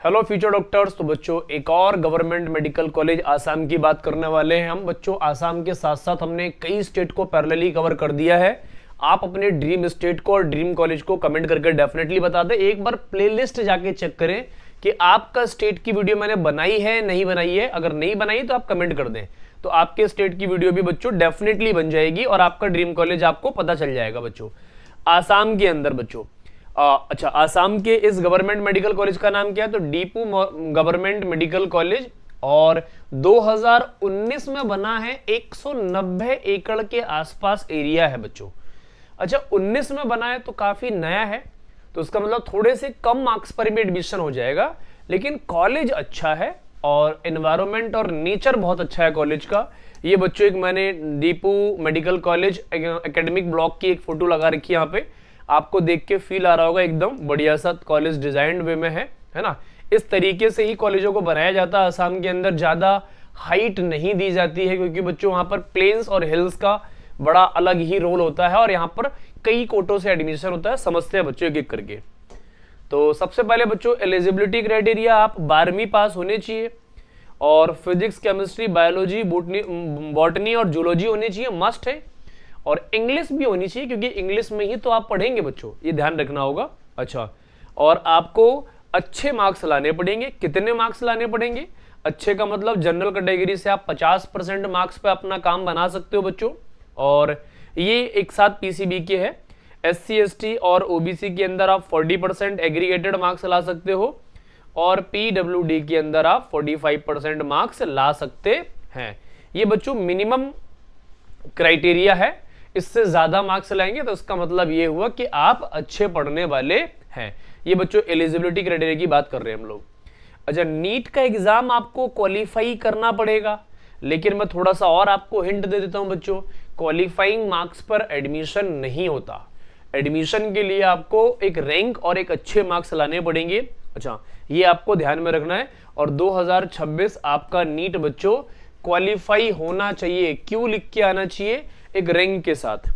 Hello future doctors. तो बच्चों एक और गवर्नमेंट मेडिकल कॉलेज आसाम की बात करने वाले हैं हम। बच्चों आसाम के साथ साथ हमने कई स्टेट को पैरेलली कवर कर दिया है। आप अपने ड्रीम स्टेट को और ड्रीम कॉलेज को कमेंट करके डेफिनेटली बता दें। एक बार प्लेलिस्ट जाके चेक करें कि आपका स्टेट की वीडियो मैंने बनाई है नहीं बनाई है। अगर नहीं बनाई तो आप कमेंट कर दें, तो आपके स्टेट की वीडियो भी बच्चों डेफिनेटली बन जाएगी और आपका ड्रीम कॉलेज आपको पता चल जाएगा। बच्चों आसाम के अंदर बच्चों अच्छा, आसाम के इस गवर्नमेंट मेडिकल कॉलेज का नाम क्या है? तो डीपू गवर्नमेंट मेडिकल कॉलेज, और 2019 में बना है। 190 एकड़ के आसपास एरिया है बच्चों। अच्छा, 19 में बना है तो काफी नया है, तो उसका मतलब थोड़े से कम मार्क्स पर भी एडमिशन हो जाएगा, लेकिन कॉलेज अच्छा है और एनवायरनमेंट और नेचर बहुत अच्छा है कॉलेज का। ये बच्चों एक मैंने डीपू मेडिकल कॉलेज एकेडमिक ब्लॉक की एक फोटो लगा रखी है यहाँ पे। आपको देख के फील आ रहा होगा एकदम बढ़िया सा कॉलेज डिजाइन वे में है ना। इस तरीके से ही कॉलेजों को बनाया जाता है आसाम के अंदर। ज्यादा हाइट नहीं दी जाती है क्योंकि बच्चों वहां पर प्लेन्स और हिल्स का बड़ा अलग ही रोल होता है और यहाँ पर कई कोटों से एडमिशन होता है। समझते हैं बच्चों एक एक करके। तो सबसे पहले बच्चों एलिजिबिलिटी क्राइटेरिया, आप 12वीं पास होने चाहिए और फिजिक्स केमिस्ट्री बायोलॉजी बॉटनी और जूलॉजी होनी चाहिए, मस्ट है। और इंग्लिश भी होनी चाहिए क्योंकि इंग्लिश में ही तो आप पढ़ेंगे बच्चों, ये ध्यान रखना होगा। अच्छा, और आपको अच्छे मार्क्स लाने पड़ेंगे। कितने मार्क्स लाने पड़ेंगे? अच्छे का मतलब जनरल कैटेगरी से आप 50% मार्क्स पे अपना काम बना सकते हो बच्चों, और ये एक साथ पीसीबी के है। SC ST और OBC के अंदर आप 40% एग्रीगेटेड मार्क्स ला सकते हो और PWD के अंदर आप 45% मार्क्स ला सकते हैं। ये बच्चों मिनिमम क्राइटेरिया है। इससे ज्यादा मार्क्स लाएंगे तो इसका मतलब ये हुआ कि आप अच्छे पढ़ने वाले हैं। ये बच्चों एलिजिबिलिटी क्राइटेरिया की बात कर रहे हैं हम लोग। अच्छा, नीट का एग्जाम आपको क्वालिफाई करना पड़ेगा, लेकिन मैं थोड़ा सा और आपको हिंट दे देता हूं बच्चों। क्वालिफाइंग मार्क्स पर एडमिशन नहीं होता। एडमिशन के लिए आपको एक रैंक और एक अच्छे मार्क्स लाने पड़ेंगे। अच्छा, ये आपको ध्यान में रखना है। और 2026 आपका नीट बच्चों क्वालिफाई होना चाहिए। क्यों लिख के आना चाहिए? एक रैंक के साथ।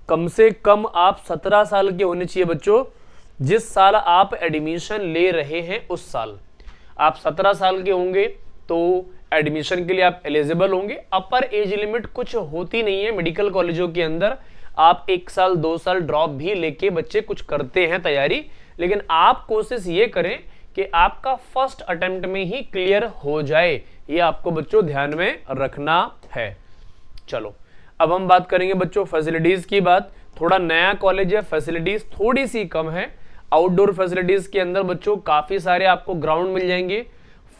कम से कम आप 17 साल के होने चाहिए बच्चों। जिस साल आप एडमिशन ले रहे हैं उस साल आप 17 साल के होंगे तो एडमिशन के लिए आप एलिजिबल होंगे। अपर एज लिमिट कुछ होती नहीं है मेडिकल कॉलेजों के अंदर। आप 1 साल 2 साल ड्रॉप भी लेके बच्चे कुछ करते हैं तैयारी, लेकिन आप कोशिश ये करें कि आपका फर्स्ट अटेम्प्ट में ही क्लियर हो जाए। ये आपको बच्चों ध्यान में रखना है। चलो, अब हम बात करेंगे बच्चों फैसिलिटीज की बात। थोड़ा नया कॉलेज है, फैसिलिटीज थोड़ी सी कम है। आउटडोर फैसिलिटीज के अंदर बच्चों काफी सारे आपको ग्राउंड मिल जाएंगे।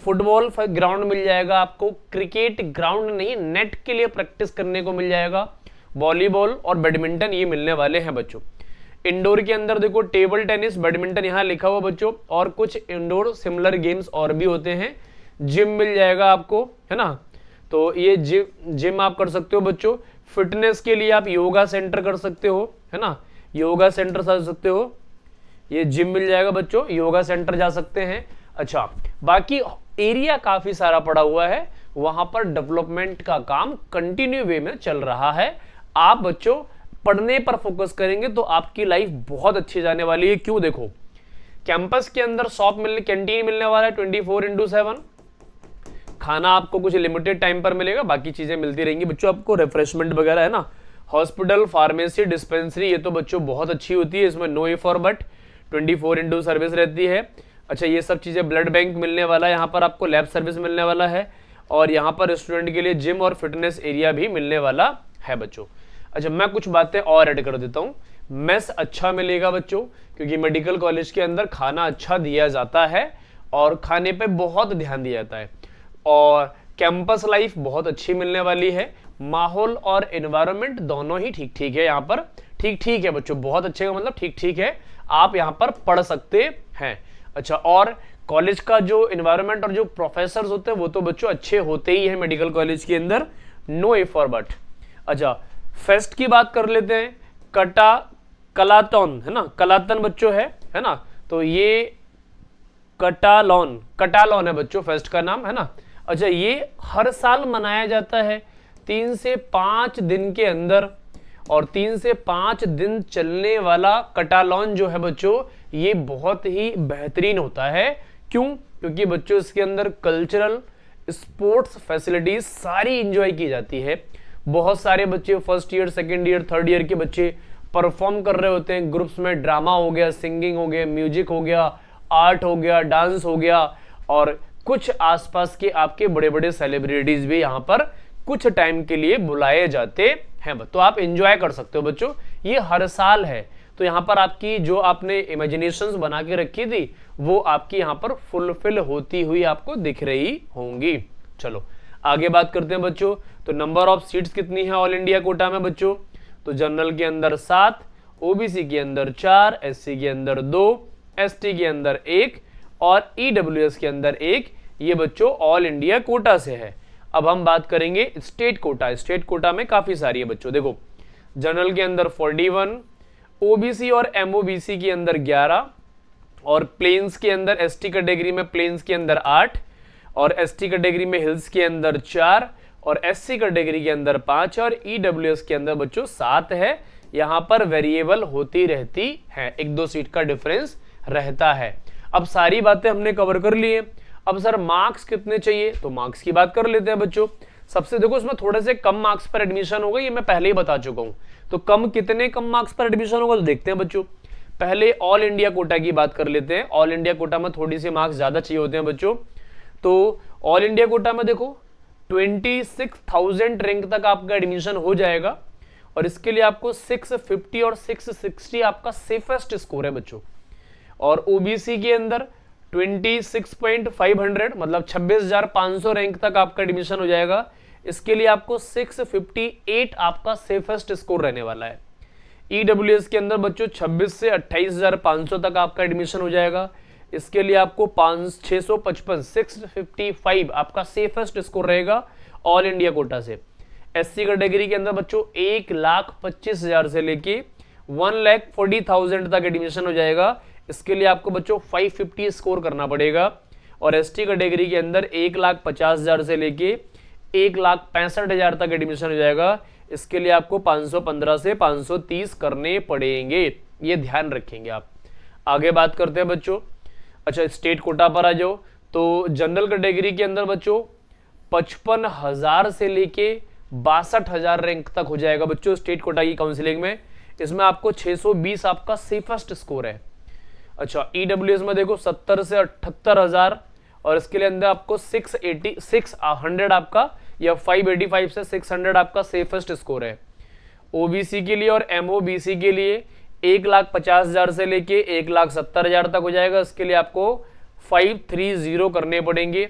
फुटबॉल ग्राउंड मिल जाएगा आपको, क्रिकेट ग्राउंड नहीं, नेट के लिए प्रैक्टिस करने को मिल जाएगा। वॉलीबॉल और बैडमिंटन ये मिलने वाले हैं बच्चों। इंडोर के अंदर देखो टेबल टेनिस बैडमिंटन यहाँ लिखा हुआ बच्चों, और कुछ इंडोर सिमिलर गेम्स और भी होते हैं। जिम मिल जाएगा आपको, है ना। तो ये जिम आप कर सकते हो बच्चों। फिटनेस के लिए आप योगा सेंटर कर सकते हो, है ना, योगा सेंटर जा सकते हो। ये जिम मिल जाएगा बच्चों, योगा सेंटर जा सकते हैं। अच्छा, बाकी एरिया काफी सारा पड़ा हुआ है, वहां पर डेवलपमेंट का काम कंटिन्यू वे में चल रहा है। आप बच्चों पढ़ने पर फोकस करेंगे तो आपकी लाइफ बहुत अच्छी जाने वाली है। क्यों? देखो कैंपस के अंदर कैंटीन मिलने वाला है 24x7। खाना आपको कुछ लिमिटेड टाइम पर मिलेगा, बाकी चीजें मिलती रहेंगी बच्चों आपको, रिफ्रेशमेंट वगैरह, है ना। हॉस्पिटल, फार्मेसी, डिस्पेंसरी ये तो बच्चों बहुत अच्छी होती है, इसमें no a for but 24x service रहती है। अच्छा, ये सब चीजें, ब्लड बैंक मिलने वाला है यहाँ पर आपको, लैब सर्विस मिलने वाला है, और यहाँ पर स्टूडेंट के लिए जिम और फिटनेस एरिया भी मिलने वाला है बच्चों। अच्छा, मैं कुछ बातें और ऐड कर देता हूँ। मेस अच्छा मिलेगा बच्चों, क्योंकि मेडिकल कॉलेज के अंदर खाना अच्छा दिया जाता है और खाने पे बहुत ध्यान दिया जाता है। और कैंपस लाइफ बहुत अच्छी मिलने वाली है। माहौल और एनवायरनमेंट दोनों ही ठीक ठीक है यहाँ पर। ठीक ठीक है बच्चों, बहुत अच्छे का मतलब ठीक ठीक है, आप यहाँ पर पढ़ सकते हैं। अच्छा, और कॉलेज का जो एनवायरनमेंट और जो प्रोफेसर्स होते हैं वो तो बच्चों अच्छे होते ही हैं मेडिकल कॉलेज के अंदर, नो ए फॉर बट। अच्छा, फेस्ट की बात कर लेते हैं। कलातन, है ना, कलातन बच्चों है ना। तो ये कटालॉन है बच्चों फेस्ट का नाम, है ना। अच्छा, ये हर साल मनाया जाता है 3 से 5 दिन के अंदर, और 3 से 5 दिन चलने वाला कटालॉन जो है बच्चों ये बहुत ही बेहतरीन होता है। क्यों? क्योंकि बच्चों इसके अंदर कल्चरल, स्पोर्ट्स फैसिलिटीज सारी इंजॉय की जाती है। बहुत सारे बच्चे first year, second year, third year के बच्चे परफॉर्म कर रहे होते हैं ग्रुप्स में। ड्रामा हो गया, सिंगिंग हो गया, म्यूजिक हो गया, आर्ट हो गया, डांस हो गया, और कुछ आसपास के आपके बड़े बड़े सेलिब्रिटीज भी यहाँ पर कुछ टाइम के लिए बुलाए जाते हैं। तो आप एंजॉय कर सकते हो बच्चों, ये हर साल है। तो यहाँ पर आपकी जो आपने इमेजिनेशंस बना के रखी थी वो आपकी यहाँ पर फुलफिल होती हुई आपको दिख रही होंगी। चलो आगे बात करते हैं बच्चों। तो नंबर ऑफ सीट्स कितनी है ऑल इंडिया कोटा में बच्चों? तो जनरल के अंदर 7, ओबीसी के अंदर 4, एससी के अंदर 2, एसटी के अंदर 1 और ईडब्ल्यूएस के अंदर 1। ये बच्चों ऑल इंडिया कोटा से है। अब हम बात करेंगे स्टेट कोटा। स्टेट कोटा में काफी सारी है बच्चों। देखो जनरल के अंदर 41, ओबीसी और एमओबीसी के अंदर 11 और प्लेन्स के अंदर, एसटी कैटेगरी में प्लेन्स के अंदर 8 और एसटी कैटेगरी में हिल्स के अंदर 4 और एससी कैटेगरी के अंदर 5 और ईडब्ल्यूएस के अंदर बच्चों 7 है। यहाँ पर वेरिएबल होती रहती है, 1-2 सीट का डिफरेंस रहता है। अब सारी बातें हमने कवर कर ली है। अब सर मार्क्स कितने चाहिए? तो मार्क्स की बात कर लेते हैं बच्चों। सबसे देखो इसमें थोड़े से कम मार्क्स पर एडमिशन होगा, ये मैं पहले ही बता चुका हूं। तो कितने कम मार्क्स पर एडमिशन होगा तो देखते हैं बच्चों। पहले ऑल इंडिया कोटा की बात कर लेते हैं। ऑल इंडिया कोटा में थोड़ी सी मार्क्स ज्यादा चाहिए होते हैं बच्चों। तो ऑल इंडिया कोटा में देखो 26,000 रैंक तक आपका एडमिशन हो जाएगा और इसके लिए आपको 650 और 660 आपका सेफेस्ट स्कोर है बच्चों। और ओबीसी के अंदर 26,500 मतलब 26,500 रैंक तक आपका एडमिशन हो जाएगा। इसके लिए आपको 658 आपका सेफेस्ट स्कोर रहने वाला है। ईडब्ल्यूएस के अंदर बच्चों 26 से 28,500 तक आपका एडमिशन हो जाएगा। इसके लिए आपको 655 आपका सेफेस्ट स्कोर रहेगा ऑल इंडिया कोटा से। एससी कैटेगरी के अंदर बच्चों 1,25,000 से लेके 1,40,000 तक एडमिशन हो जाएगा। इसके लिए आपको बच्चों 550 स्कोर करना पड़ेगा। और एसटी कैटेगरी के अंदर 1,50,000 से लेके 1,65,000 तक एडमिशन हो जाएगा। इसके लिए आपको 515 से 530 करने पड़ेंगे, ये ध्यान रखेंगे आप। आगे बात करते हैं बच्चों। अच्छा स्टेट कोटा पर आ जाओ। तो जनरल कैटेगरी के अंदर बच्चों 55,000 से लेके 62,000 रैंक तक हो जाएगा बच्चों स्टेट कोटा की काउंसलिंग में। इसमें आपको 620 आपका सेफेस्ट स्कोर है। अच्छा ईडब्ल्यूएस में देखो 70 से 78,000 और इसके लिए अंदर आपको 600 आपका या 585 से 600 आपका सेफेस्ट स्कोर है। ओबीसी के लिए और एमओबीसी के लिए 1,50,000 से लेके 1,70,000 तक हो जाएगा। इसके लिए आपको 530 करने पड़ेंगे।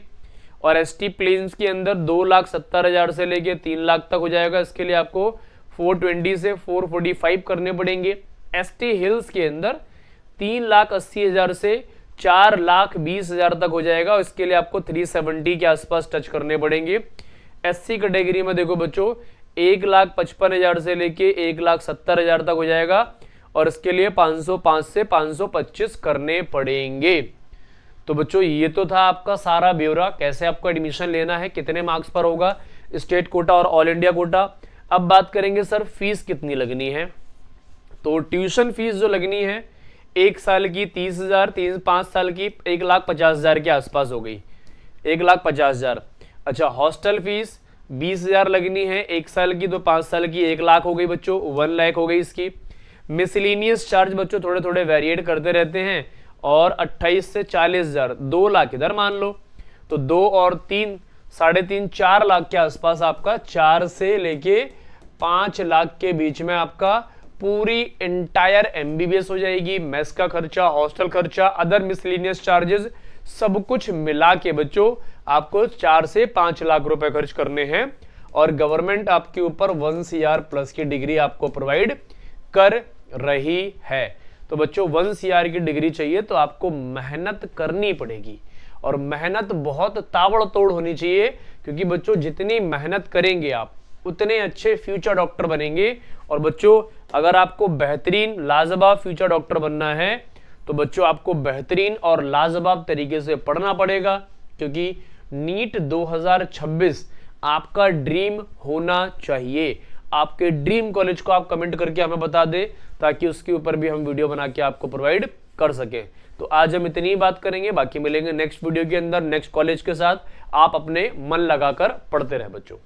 और एसटी प्लेन्स के अंदर 2,70,000 से लेके 3 लाख तक हो जाएगा। इसके लिए आपको 420 से 445 करने पड़ेंगे। एसटी हिल्स के अंदर 3,80,000 से 4,20,000 तक हो जाएगा। इसके लिए आपको 370 के आसपास टच करने पड़ेंगे। एससी कैटेगरी में देखो बच्चों 1,55,000 से लेके 1,70,000 तक हो जाएगा और इसके लिए 505 से 525 करने पड़ेंगे। तो बच्चों ये तो था आपका सारा ब्यौरा, कैसे आपको एडमिशन लेना है, कितने मार्क्स पर होगा स्टेट कोटा और ऑल इंडिया कोटा। अब बात करेंगे सर फीस कितनी लगनी है। तो ट्यूशन फीस जो लगनी है 1 साल की 30,000, 5 साल की 1,50,000 के आसपास हो गई, 1,50,000। अच्छा हॉस्टल फीस 20,000 लगनी है 1 साल की, तो 5 साल की 1 लाख हो गई बच्चों, 1 लाख हो गई इसकी। मिसलिनियस चार्ज बच्चों थोड़े थोड़े वेरिएट करते रहते हैं और 28 से 40,000, 2 लाख इधर मान लो, तो 2 और 3 3.5 4 लाख के आसपास आपका 4 से लेके 5 लाख के बीच में आपका पूरी एंटायर एमबीबीएस हो जाएगी। मेस का खर्चा, हॉस्टल खर्चा, अदर मिसलिनियस चार्जेस सब कुछ मिला के बच्चों आपको 4 से 5 लाख रुपए खर्च करने हैं। और गवर्नमेंट आपके ऊपर 1 CR प्लस की डिग्री आपको प्रोवाइड कर रही है। तो बच्चों 1 CR की डिग्री चाहिए तो आपको मेहनत करनी पड़ेगी और मेहनत बहुत ताबड़तोड़ होनी चाहिए, क्योंकि बच्चों जितनी मेहनत करेंगे आप उतने अच्छे फ्यूचर डॉक्टर बनेंगे। और बच्चों अगर आपको बेहतरीन लाजवाब फ्यूचर डॉक्टर बनना है तो बच्चों आपको बेहतरीन और लाजवाब तरीके से पढ़ना पड़ेगा, क्योंकि नीट 2026 आपका ड्रीम होना चाहिए। आपके ड्रीम कॉलेज को आप कमेंट करके हमें बता दें ताकि उसके ऊपर भी हम वीडियो बना के आपको प्रोवाइड कर सके। तो आज हम इतनी ही बात करेंगे, बाकी मिलेंगे नेक्स्ट वीडियो के अंदर नेक्स्ट कॉलेज के साथ। आप अपने मन लगाकर पढ़ते रहे बच्चों।